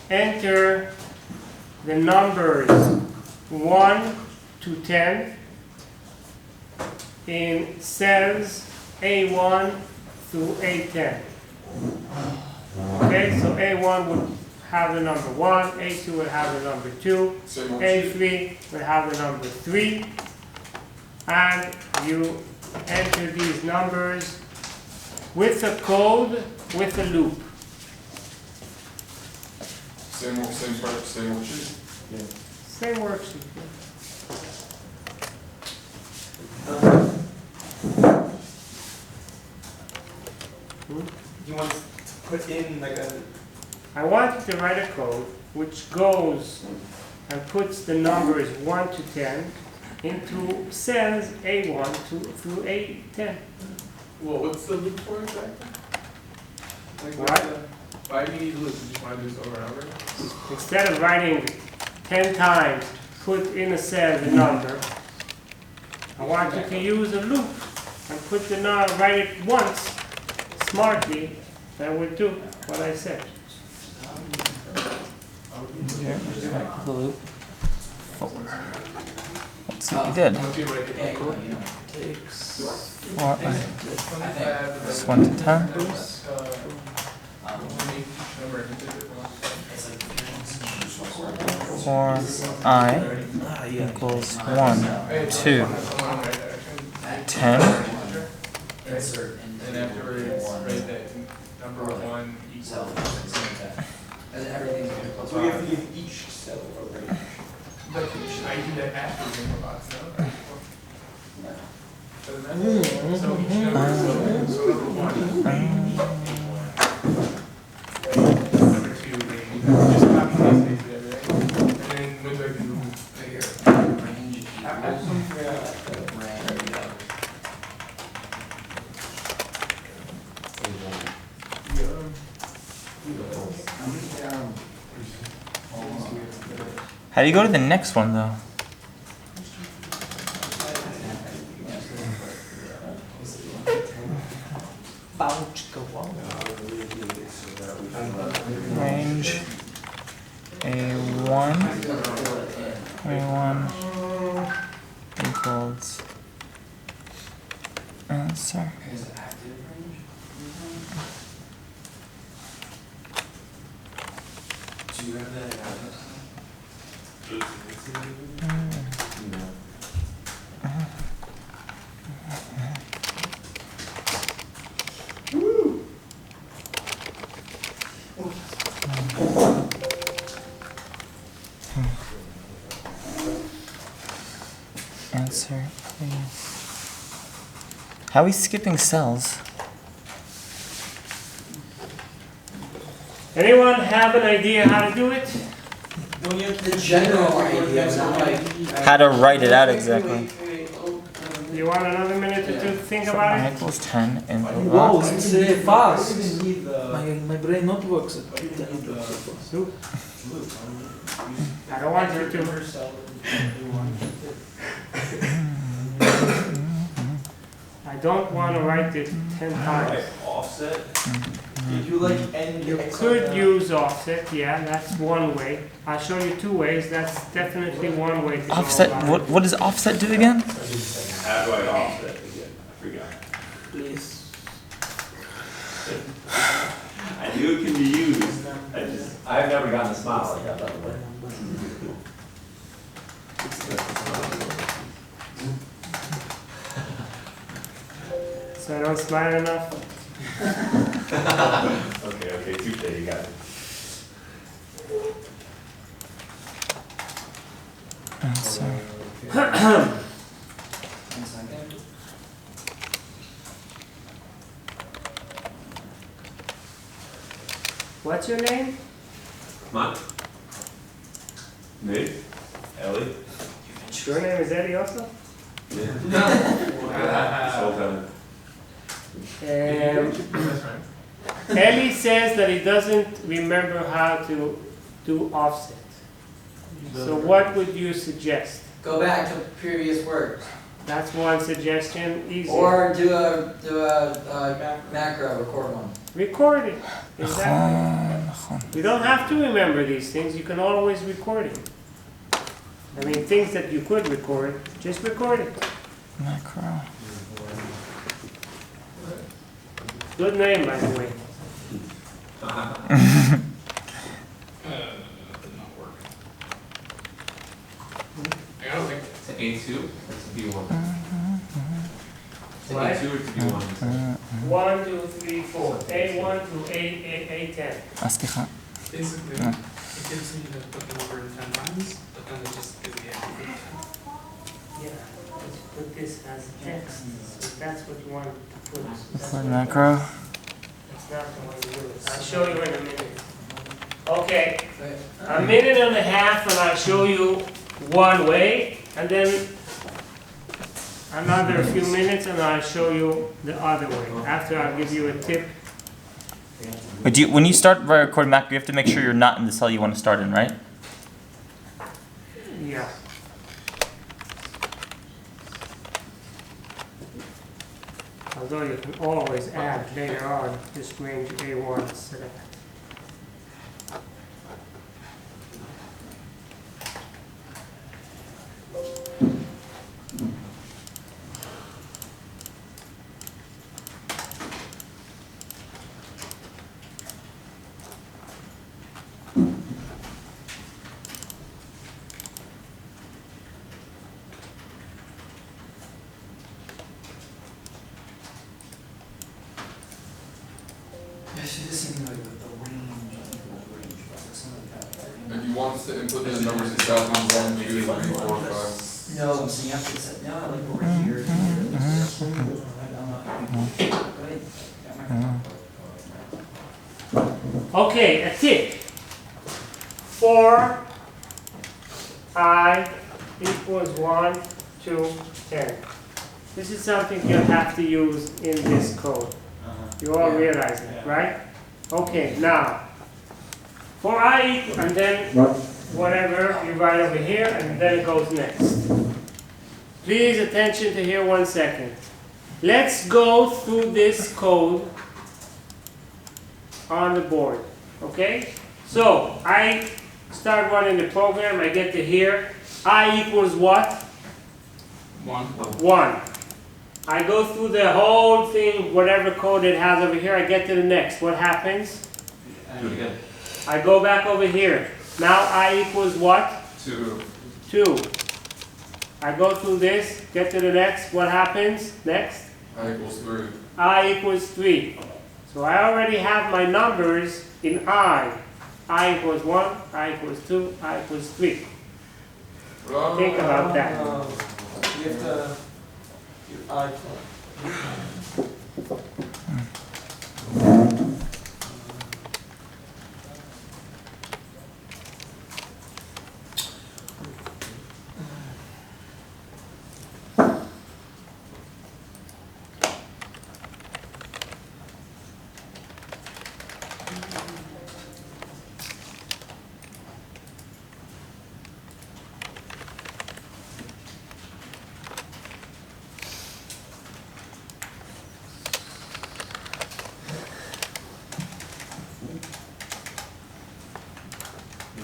enter the numbers 1 to 10 in cells A1 through A10. Okay, so A1 would have the number 1, A2 would have the number 2, A3 would have the number 3, and you enter these numbers with a code, with a loop. Same worksheet? Yeah. Same worksheet. You want to put in like a... I want you to write a code which goes and puts the numbers 1 to 10 into cells A1 through A10. Well, what's the loop for exactly? Like What? Why do you need a loop? You just want to do this over and over? Instead of writing 10 times, put in a cell the number, I want you to use a loop and put the number, write it once, smartly, that will do what I said. Here, back to the loop. Let's see what we did. 4, it's 1 to 10. 4I equals 1 to 10. And afterwards, write that number 1 equals. And everything's going to plus. So we have to give each cell a range. But I do that after the bingo box, no? Doesn't matter? So each number, so number 1, number 2, just copy and paste it, right? And then what do I do? How do you go to the next one though? Range A1 equals answer. Do you have that? Answer, please. How are we skipping cells? Anyone have an idea how to do it? The general idea is not like... How to write it out exactly. You want another minute to think about I it? equals 10 in the Wow, box. it's fast. My brain not works. I don't want you to. I don't want to write it 10 times. Offset? Did you like end You could use offset, yeah, that's one way. I'll show you 2 ways, that's definitely one way to go Offset, about it. what does offset do again? How do I offset again? I forgot. Please. I knew it can be used. I've never gotten a smile like that, by the way. So I don't smile enough? Okay, touche, you got it. Answer. What's your name? Come on. Me? Ellie? Your name is Eddie also? Yeah. Sold them. Ellie says that he doesn't remember how to do offset. So what would you suggest? Go back to previous words. That's one suggestion, easy. Or do a macro, record one. Record it. Exactly. נכון. You don't have to remember these things, you can always record it. I mean, things that you could record, just record it. Macro. Good name, by the way. Did not work. I don't think. To A2 or to B1? To What? A2 or to B1? 1, 2, 3, 4. A1 through A10. סליחה. Basically, Yeah. it gives me to put the number in 10 times, but then it just gives me a Yeah, let's put this as text. So that's what you want to put. That's Record what- macro. That's not the way to do it. I'll show you in a minute. Okay, a minute and a half and I'll show you one way, and then another few minutes and I'll show you the other way. After I'll give you a tip. But when you start recording macro, you have to make sure you're not in the cell you want to start in, right? Yeah. Although you can always add later on this range A1 select. Yeah, she just seemed like the range, equal range, but something like that. And you want us to input the numbers itself in 1, 2, 3, 4, 5. No, so you have to set, no, like over here. Okay, a tip. 4 I equals 1, 2, 10. This is something you have to use in this code. You all realize it, right? Okay, now, for I equal, and then whatever you write over here, and then it goes next. Please attention to here 1 second. Let's go through this code on the board, okay? So, I start running the program, I get to here. I equals what? 1. 1. I go through the whole thing, whatever code it has over here, I get to the next. What happens? Do it again. I go back over here. Now I equals what? 2. 2. I go through this, get to the next. What happens? Next? I equals 3. I equals 3. So I already have my numbers in I. I equals 1, I equals 2, I equals 3. Think about that. You have to. I.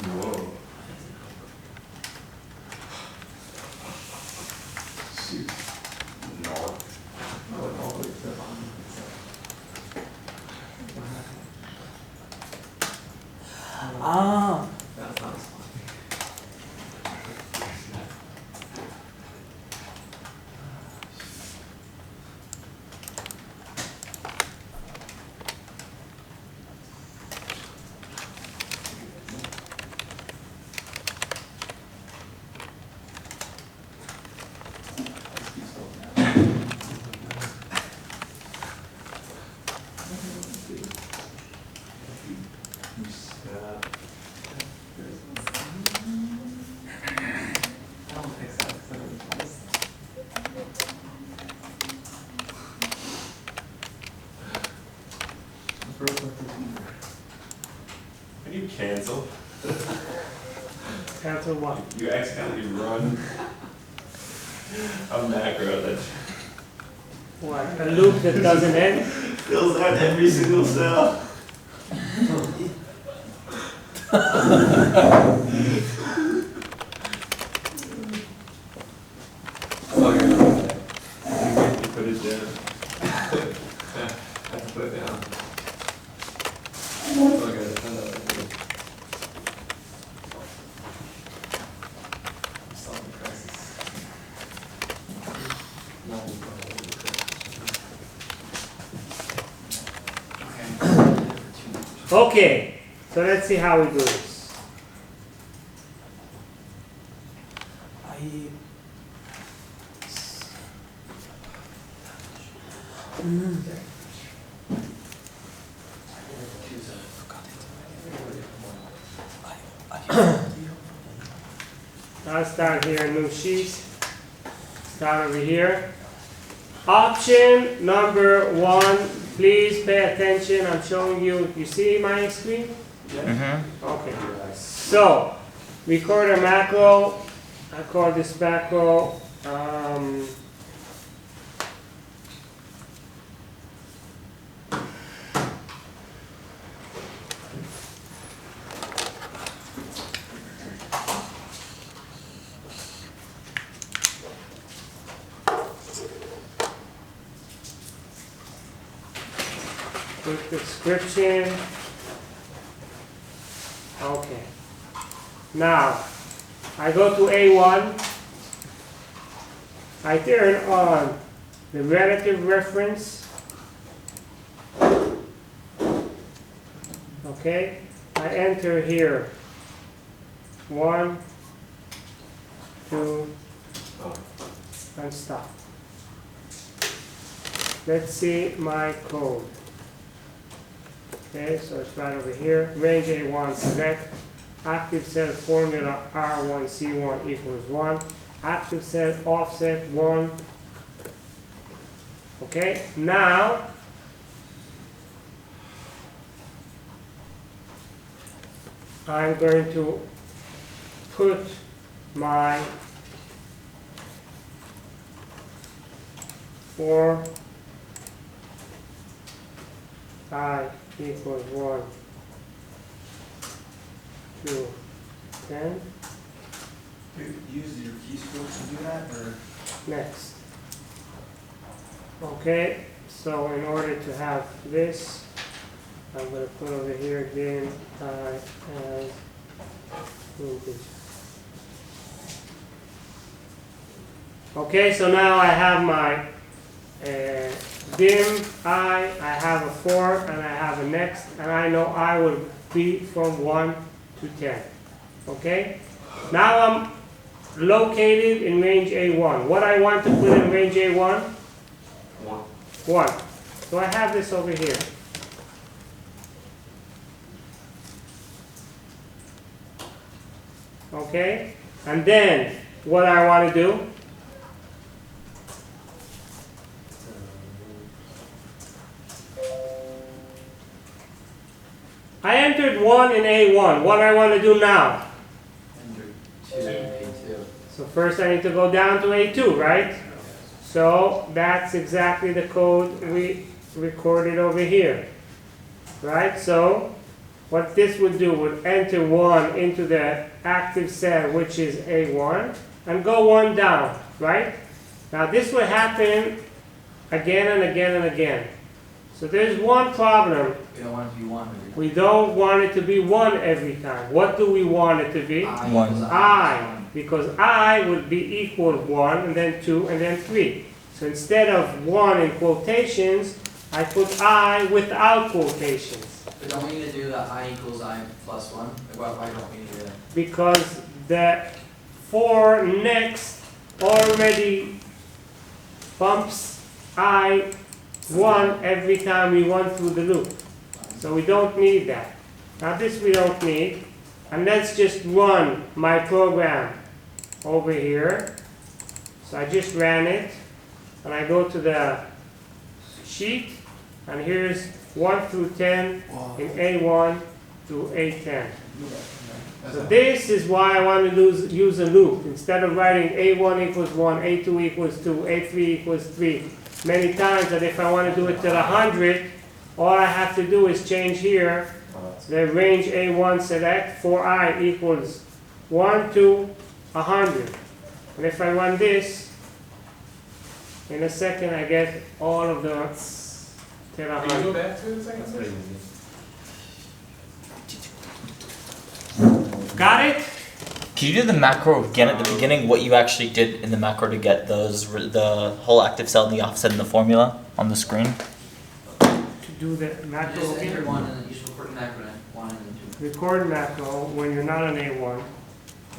Whoa. Ah. That's not as fun. Can you cancel? Cancel what? You accidentally run a macro that What? A loop that doesn't end? fills out every single cell. Okay. You put it down. Have to put it down. Okay. Solving crisis. Okay. Okay, so let's see how we do this. I. I'll start here, a new sheet. Start over here. Option number 1, please pay attention. I'm showing you, you see my screen? Mm-hmm. Okay. So, record a macro. I call this macro, quick description. Okay. Now, I go to A1. I turn on the relative reference. Okay. I enter here 1, 2, and stop. Let's see my code. Okay, so it's right over here. Range A1, select. Active cell formula R1C1 equals 1. Active cell offset 1. Okay, now I'm going to put my 4 I equals 1, 2, 10. Do you use your keystrokes to do that, or? Next. Okay, so in order to have this, I'm going to put over here again as integer. Okay, so now I have my dim I have a 4, and I have a next, and I know I will be from 1 to 10. Okay? Now I'm located in range A1. What I want to put in range A1? 1. So I have this over here. Okay? And then what I want to do, I entered 1 in A1. What I want to do now? Enter 2 and A2. So first I need to go down to A2, right? So that's exactly the code we recorded over here. Right? So what this would do would enter 1 into the active cell, which is A1, and go 1 down, right? Now this will happen again and again and again. So there's one problem. We don't want it to be 1 every time. We don't want it to be 1 every time. What do we want it to be? I One. equals I, because I would be equal 1, and then 2, and then 3. So instead of 1 in quotations, I put I without quotations. But don't we need to do the I equals I plus 1? Why don't we need to do that? Because the 4 next already bumps I 1 every time we run through the loop. So we don't need that. Now this we don't need. And let's just run my program over here. So I just ran it. And I go to the sheet. And here's 1 through 10 in A1 through A10. So this is why I want to use a loop. Instead of writing A1 equals 1, A2 equals 2, A3 equals 3, many times, that if I want to do it to the 100, all I have to do is change here the range A1 select for I equals 1 to 100. And if I run this, in a second I get all of the till Can you go 100. back to it a second, sir? Got it? Can you do the macro again at the beginning? What you actually did in the macro to get the whole active cell and the offset in the formula on the screen? To do the You macro just enter again. one and then you just record an acronym, one and then two. Record macro when you're not on A1.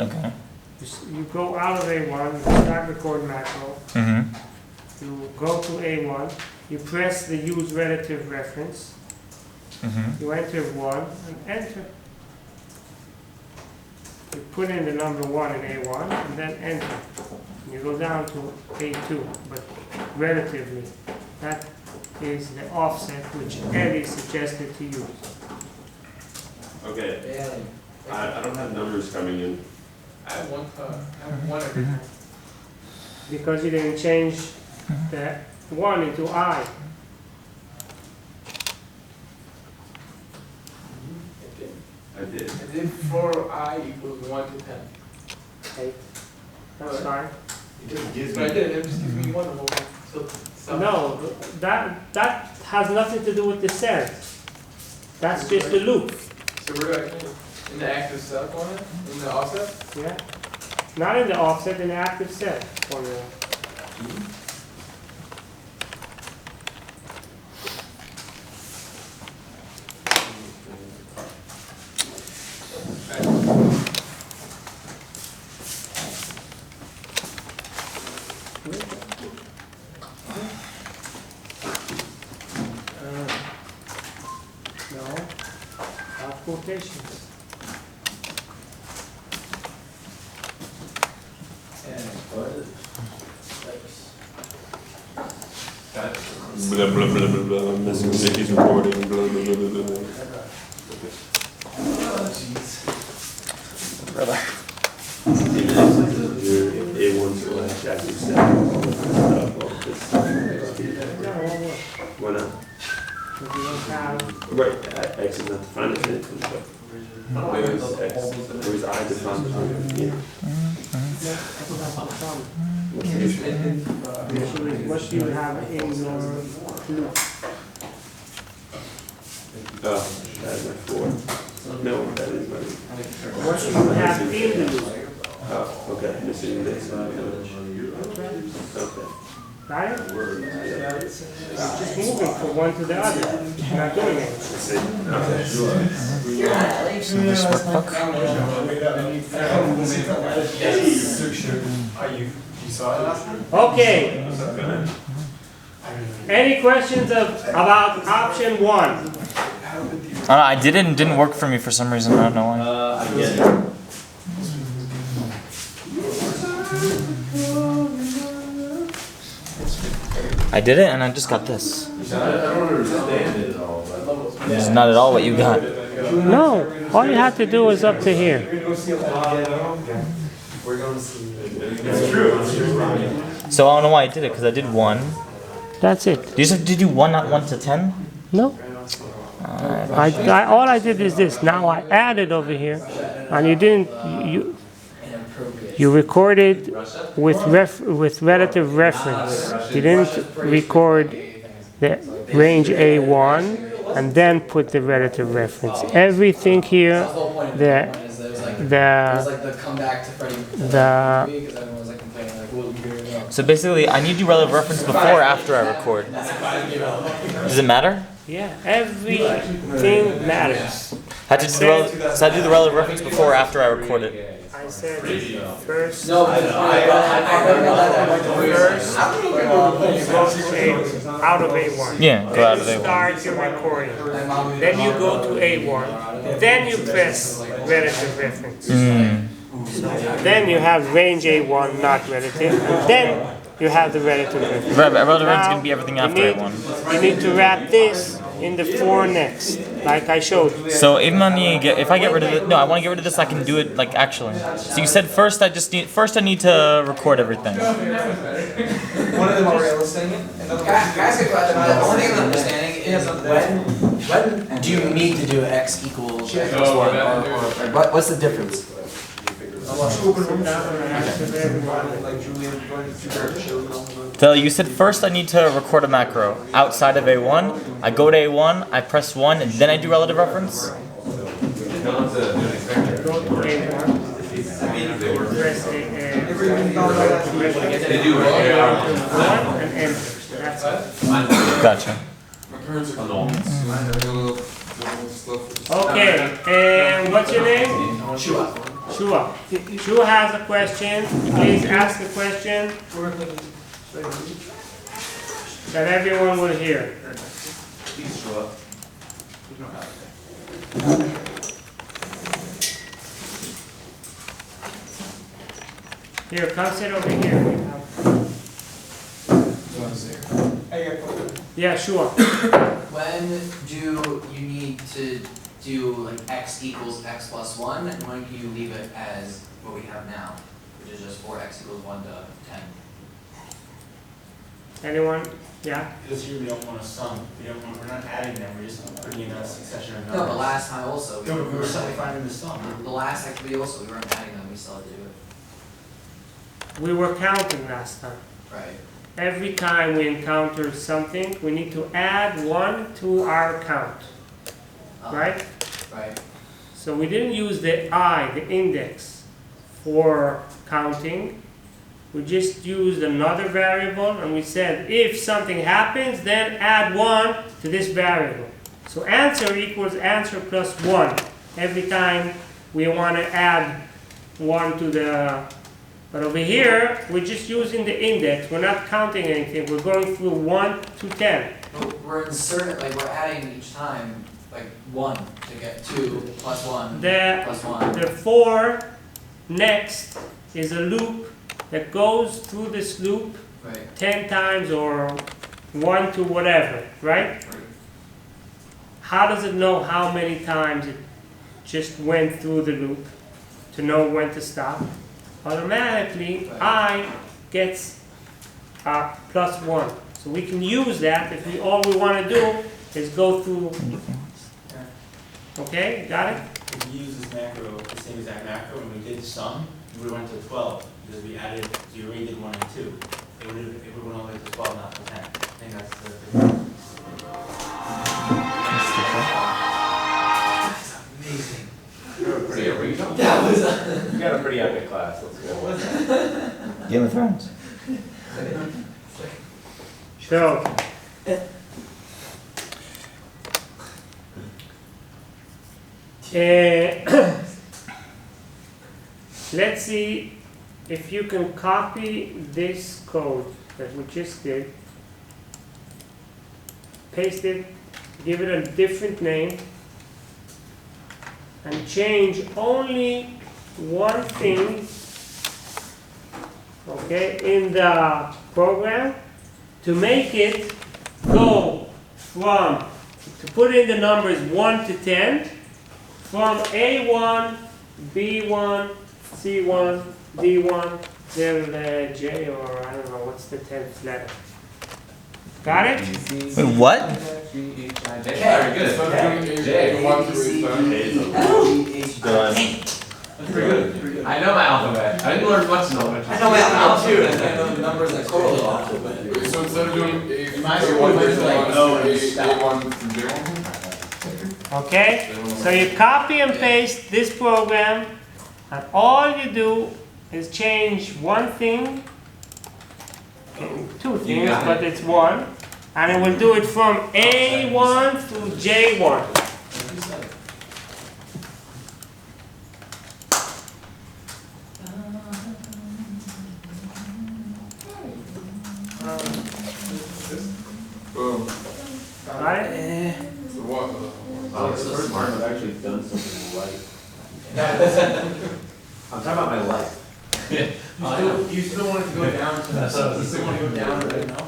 Okay. You go out of A1, you start record macro. Mm-hmm. You go to A1. You press the use relative reference. Mm-hmm. You enter 1 and enter. You put in the number 1 in A1 and then enter. And you go down to A2, but relatively. That is the offset which Eddie suggested to use. Okay, Yeah. I don't have numbers coming in. I have one every time. Because you didn't change the 1 into I. I did. And then for I equals 1 to 10. Okay. That's fine. It just gives So I me. did, it just gives me one more. So, No, that has nothing to do with the cells. That's just the loop. So we're actually in the active cell corner, in the offset? Yeah? Not in the offset, in the active cell formula. No, have quotations. Blah, blah, blah, blah, blah, I'm missing Nikki's recording, blah, blah, blah, blah, blah. Brother. A1 slash active cell. No, it won't work. Why not? Because you don't have, Right, X is not defined as anything, but. Where is X? Where is I defined as anything? that's not the problem. What do you have in your loop? Oh, that is my 4. No, that is my. What do you have in the loop? Oh, okay, missing this. Okay. Right? It's just moving from one to the other. You're not doing it. Okay. Any questions about option 1? I did it and it didn't work for me for some reason. I don't know why. I get it. I did it and I just got this. I don't understand it at all, but. This is not at all what you got. No. All you have to do is up to here. It's true. So I don't know why I did it because I did 1. That's it. You said did you 1 not 1 to 10? No. All I did is this. Now I added over here, and you didn't. You recorded with relative reference. You didn't record the range A1 and then put the relative reference. Everything here, That's the whole point of the it was like the comeback to Freddie because everyone was like complaining like, well, you know. So basically, I need to do relative reference before or after I record. Does it matter? yeah, everything matters. I had to do so I do the relative reference before or after I record it. I said first. No, but I First, you go to out of A1. Yeah, go out of Then you A1. start your recording. Then you go to A1. Then you press relative reference. Then you have range A1, not relative. And then you have the relative reference. Relative reference is Now, gonna be everything you after need- A1. You need to wrap this in the 4 next, like I showed you. So even on the if I get rid of it, no, I want to get rid of this. I can do it like actually. So you said first I need to record everything. One of them already listening. Guys, the only thing I'm understanding is when do you need to do x equals x plus Oh, 1, yeah. or what's the difference? So you said first I need to record a macro outside of A1. I go to A1, I press 1, and then I do relative reference? Go to A1. Press They do. one and enter. That's it. Gotcha. Okay, and what's your name? Shua. Shua. Shua has a question. Please ask the question that everyone will hear. Here, come sit over here. Yeah, sure. When do you need to do like x equals x plus 1, and when can you leave it as what we have now, which is just 4x equals 1 to 10? Anyone? Yeah? Because here we don't want to sum, we're not adding them, we're just putting in a succession of No, numbers. the last time also. No, we were suddenly finding the sum. The last activity also, we weren't adding them, we still had to do it. We were counting last time. Right. Every time we encounter something, we need to add 1 to our count. Right? Right. So we didn't use the I, the index, for counting. We just used another variable and we said if something happens, then add 1 to this variable. So answer equals answer plus 1 every time we want to add 1 to the... But over here, we're just using the index. We're not counting anything. We're going through 1 to 10. But we're inserting, like we're adding each time, like 1 to get 2 plus 1 plus 1. The 4 next is a loop that goes through this loop Right. 10 times or 1 to whatever, right? How does it know how many times it just went through the loop to know when to stop? Automatically, I gets plus 1. So we can use that if all we want to do is go through. Okay, got it? If we use this macro, the same exact macro, and we did sum, we went to 12, because we added, so you already did 1 and 2. It would went all the way to 12, not to 10. I think that's the difference. That's amazing. That was. You got a pretty epic class. Let's go. Game of Thrones. So, let's see if you can copy this code that we just did, paste it, give it a different name, and change only one thing, okay, in the program to make it go from, to put in the numbers 1 to 10, from A1, B1, C1, D1, till J, or I don't know, what's the 10th letter? Got it? Wait, what? Very good. J. 1 through 8. Done. That's pretty good. I know my alphabet. I didn't learn much knowledge. I know my alphabet too, and I know the numbers that correlate off of it. So instead of doing In my school, A1 there's like to no and A1 to J1? Okay? So you copy and paste this program, and all you do is change one thing, two things, got it. but it's one, and it will do it from A1 through J1. Boom. Right? So what? Oh, it's so smart. I've actually done something right. I'm talking about my life. You still want it to go down to that, you still want to go down right now?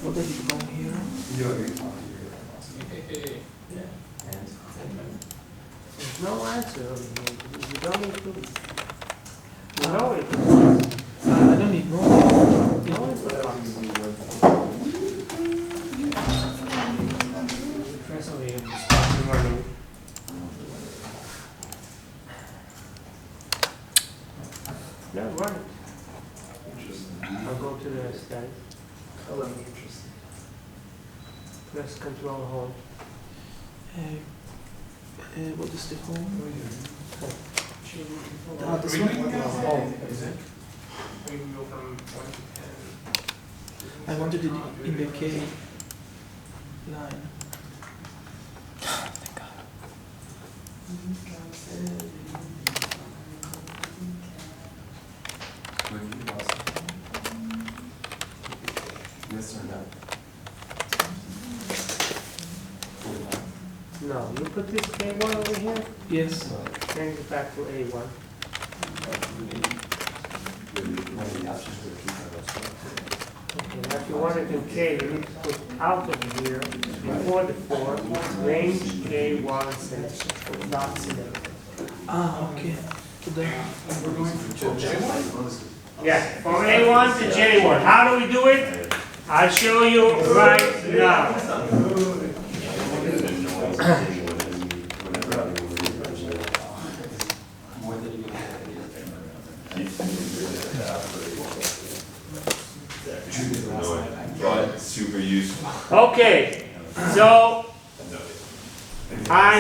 What does it come here? There's no answer over here. You don't include it. No, it I don't need more. no, it's a box. First of all, you have to start the running. No, run it. I'll go to the state. Color me interesting. Press Control Home. What is the home? This We one? can go Home. Is it? We can go from 1 to 10. I wanted it in the K line. Thank God. Yes or no? No, you put this A1 over here, Yes. change it back to A1. Okay, now if you want to do K, you need to put out of here, before the 4, range A1 selection, dot select. Ah, okay. To the Yeah, from A1 to J1. How do we do it? I'll show you right now. But super useful. Okay, so I